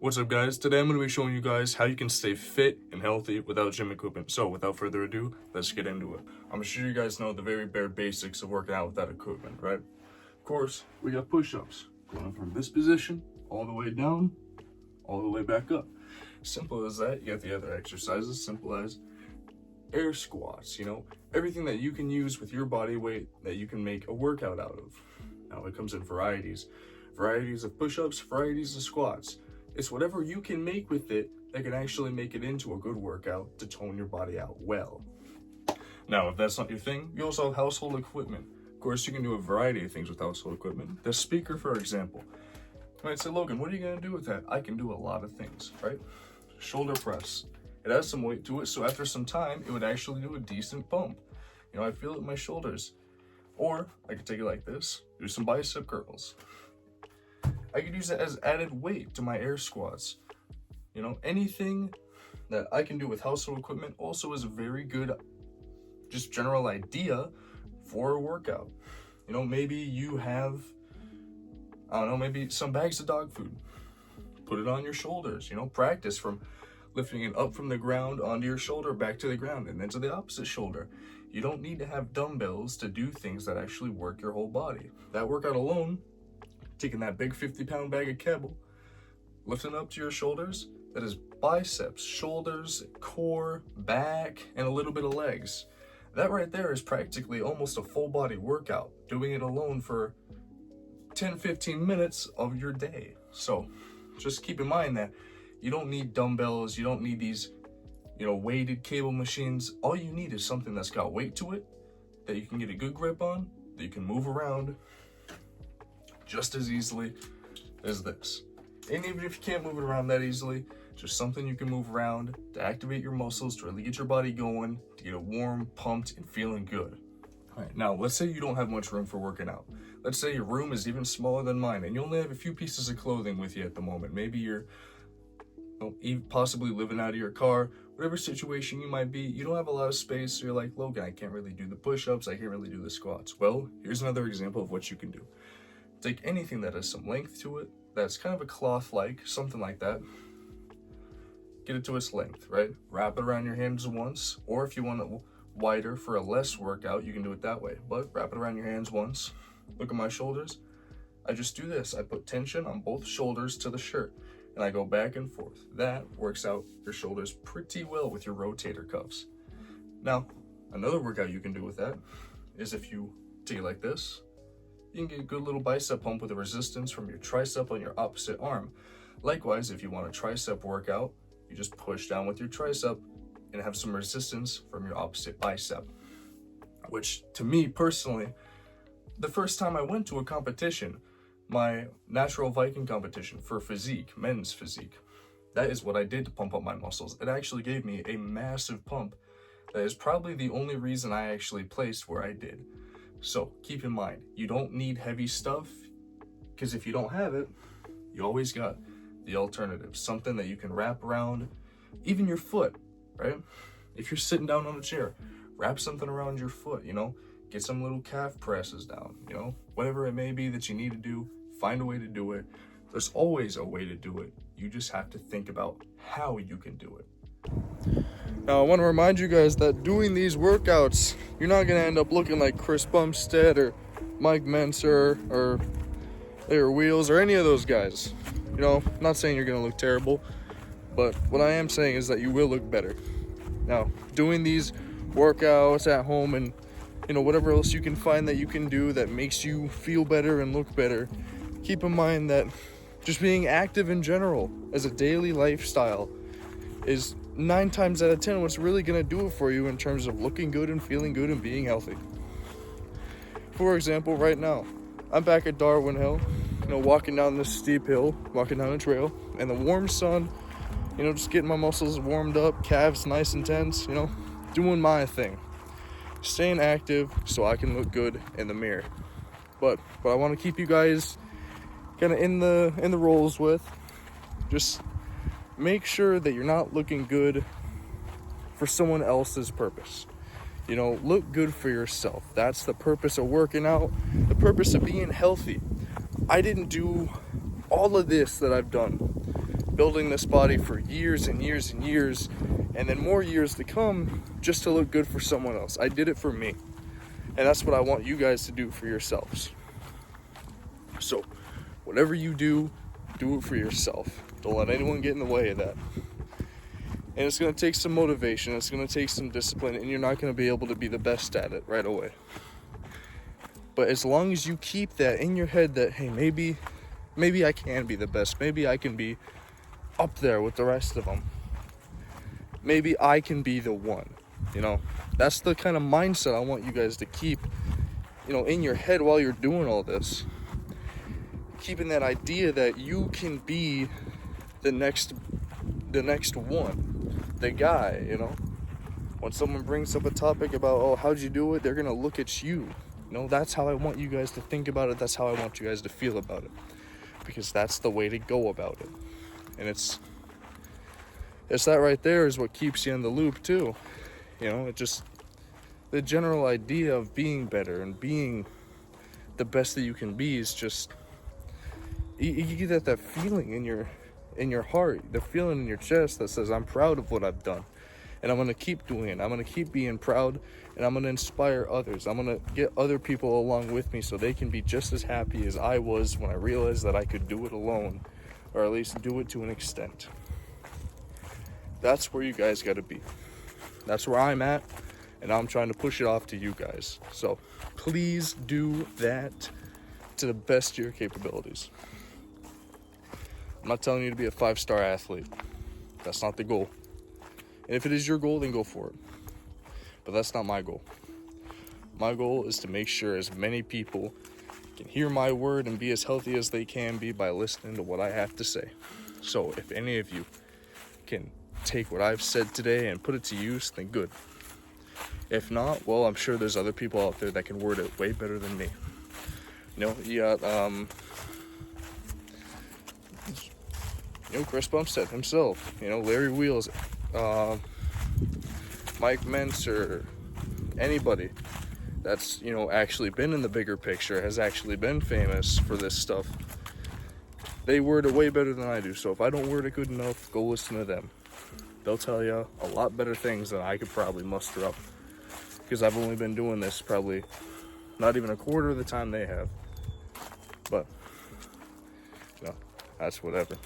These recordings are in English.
What's up, guys? Today I'm going to be showing you guys how you can stay fit and healthy without gym equipment. So without further ado, let's get into it. I'm sure you guys know the very bare basics of working out without equipment, right? Of course, we got push-ups going from this position all the way down, all the way back up. Simple as that. You got the other exercises, simple as air squats, everything that you can use with your body weight that you can make a workout out of. Now it comes in varieties of push-ups, varieties of squats. It's whatever you can make with it that can actually make it into a good workout to tone your body out well. Now, if that's not your thing, you also have household equipment. Of course, you can do a variety of things with household equipment. The speaker, for example. You might say, Logan, what are you going to do with that? I can do a lot of things, right? Shoulder press. It has some weight to it, so after some time, it would actually do a decent pump. I feel it in my shoulders. Or I could take it like this, do some bicep curls. I could use it as added weight to my air squats. Anything that I can do with household equipment also is a very good, just general idea for a workout. Maybe you have, maybe some bags of dog food. Put it on your shoulders, practice from lifting it up from the ground onto your shoulder, back to the ground, and then to the opposite shoulder. You don't need to have dumbbells to do things that actually work your whole body. That workout alone, taking that big 50-pound bag of kibble, lifting up to your shoulders, that is biceps, shoulders, core, back, and a little bit of legs. That right there is practically almost a full body workout, doing it alone for 10-15 minutes of your day. So just keep in mind that you don't need dumbbells, you don't need these, weighted cable machines. All you need is something that's got weight to it, that you can get a good grip on, that you can move around just as easily as this. And even if you can't move it around that easily, just something you can move around to activate your muscles, to really get your body going, to get it warm, pumped, and feeling good. All right, now let's say you don't have much room for working out. Let's say your room is even smaller than mine and you only have a few pieces of clothing with you at the moment. Maybe you're possibly living out of your car, whatever situation you might be, you don't have a lot of space, so you're like, Logan, I can't really do the push-ups, I can't really do the squats. Well, here's another example of what you can do. Take anything that has some length to it, that's kind of a cloth-like, something like that. Get it to its length, right? Wrap it around your hands once, or if you want it wider for a less workout, you can do it that way. But wrap it around your hands once. Look at my shoulders. I just do this. I put tension on both shoulders to the shirt, and I go back and forth. That works out your shoulders pretty well with your rotator cuffs. Now, another workout you can do with that is if you take it like this, you can get a good little bicep pump with a resistance from your tricep on your opposite arm. Likewise, if you want a tricep workout, you just push down with your tricep and have some resistance from your opposite bicep. Which, to me personally, the first time I went to a competition, my natural Viking competition for physique, men's physique, that is what I did to pump up my muscles. It actually gave me a massive pump. That is probably the only reason I actually placed where I did. So keep in mind, you don't need heavy stuff, because if you don't have it, you always got the alternative, something that you can wrap around even your foot, right? If you're sitting down on a chair, wrap something around your foot, get some little calf presses down, whatever it may be that you need to do, find a way to do it. There's always a way to do it. You just have to think about how you can do it. Now, I want to remind you guys that doing these workouts, you're not going to end up looking like Chris Bumstead or Mike Menser or Larry Wheels or any of those guys. I'm not saying you're going to look terrible, but what I am saying is that you will look better. Now, doing these workouts at home and, whatever else you can find that you can do that makes you feel better and look better, keep in mind that just being active in general as a daily lifestyle is 9 times out of 10 what's really going to do it for you in terms of looking good and feeling good and being healthy. For example, right now, I'm back at Darwin Hill, walking down this steep hill, walking down a trail, and the warm sun, just getting my muscles warmed up, calves nice and tense, doing my thing. Staying active so I can look good in the mirror. But what I want to keep you guys kind of in the roles with, just make sure that you're not looking good for someone else's purpose. Look good for yourself. That's the purpose of working out, the purpose of being healthy. I didn't do all of this that I've done building this body for years and years and years, and then more years to come, just to look good for someone else. I did it for me, and that's what I want you guys to do for yourselves. So whatever you do it for yourself. Don't let anyone get in the way of that. And it's going to take some motivation, it's going to take some discipline, and you're not going to be able to be the best at it right away. But as long as you keep that in your head that, hey, maybe I can be the best, maybe I can be up there with the rest of them, maybe I can be the one, you know, that's the kind of mindset I want you guys to keep, you know, in your head while you're doing all this. Keeping that idea that you can be the next one, the guy, you know. When someone brings up a topic about, oh, how'd you do it, they're gonna look at you. You know, that's how I want you guys to think about it. That's how I want you guys to feel about it, because that's the way to go about it. And it's that right there is what keeps you in the loop too. You know, it just, the general idea of being better and being the best that you can be is just, you get that feeling in your heart, the feeling in your chest that says, I'm proud of what I've done, and I'm going to keep doing it. I'm going to keep being proud, and I'm going to inspire others. I'm going to get other people along with me so they can be just as happy as I was when I realized that I could do it alone, or at least do it to an extent. That's where you guys got to be. That's where I'm at, and I'm trying to push it off to you guys. So please do that to the best of your capabilities. I'm not telling you to be a 5-star athlete. That's not the goal. And if it is your goal, then go for it. But that's not my goal. My goal is to make sure as many people can hear my word and be as healthy as they can be by listening to what I have to say. So if any of you can take what I've said today and put it to use, then good. If not, well, I'm sure there's other people out there that can word it way better than me. You know, you got, Chris Bumstead himself, Larry Wheels, Mike Mentzer, anybody that's, actually been in the bigger picture, has actually been famous for this stuff. They word it way better than I do. So if I don't word it good enough, go listen to them. They'll tell you a lot better things than I could probably muster up, because I've only been doing this probably not even a quarter of the time they have. But, that's whatever.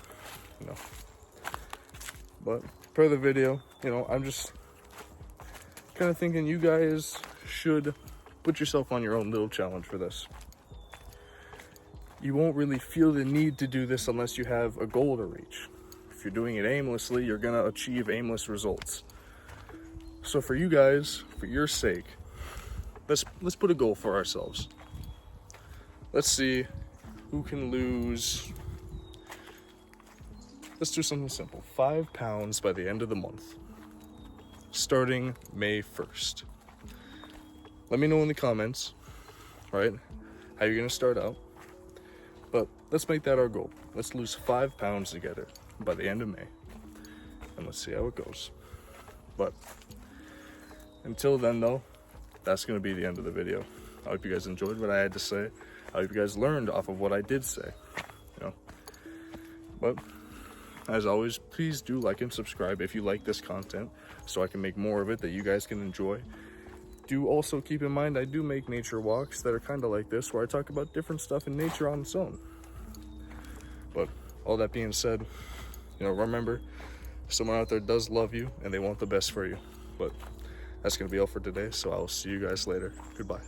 But per the video, I'm just kind of thinking you guys should put yourself on your own little challenge for this. You won't really feel the need to do this unless you have a goal to reach. If you're doing it aimlessly, you're gonna achieve aimless results. So for you guys, for your sake, let's put a goal for ourselves. Let's see who can lose. Let's do something simple. 5 pounds by the end of the month, starting May 1st. Let me know in the comments, right, how you're gonna start out. But let's make that our goal. Let's lose 5 pounds together by the end of May, and let's see how it goes. But until then, though, that's gonna be the end of the video. I hope you guys enjoyed what I had to say. I hope you guys learned off of what I did say. But as always, please do like and subscribe if you like this content, so I can make more of it that you guys can enjoy. Do also keep in mind I do make nature walks that are kind of like this, where I talk about different stuff in nature on its own. But all that being said, remember, someone out there does love you and they want the best for you. But that's going to be all for today, so I will see you guys later. Goodbye.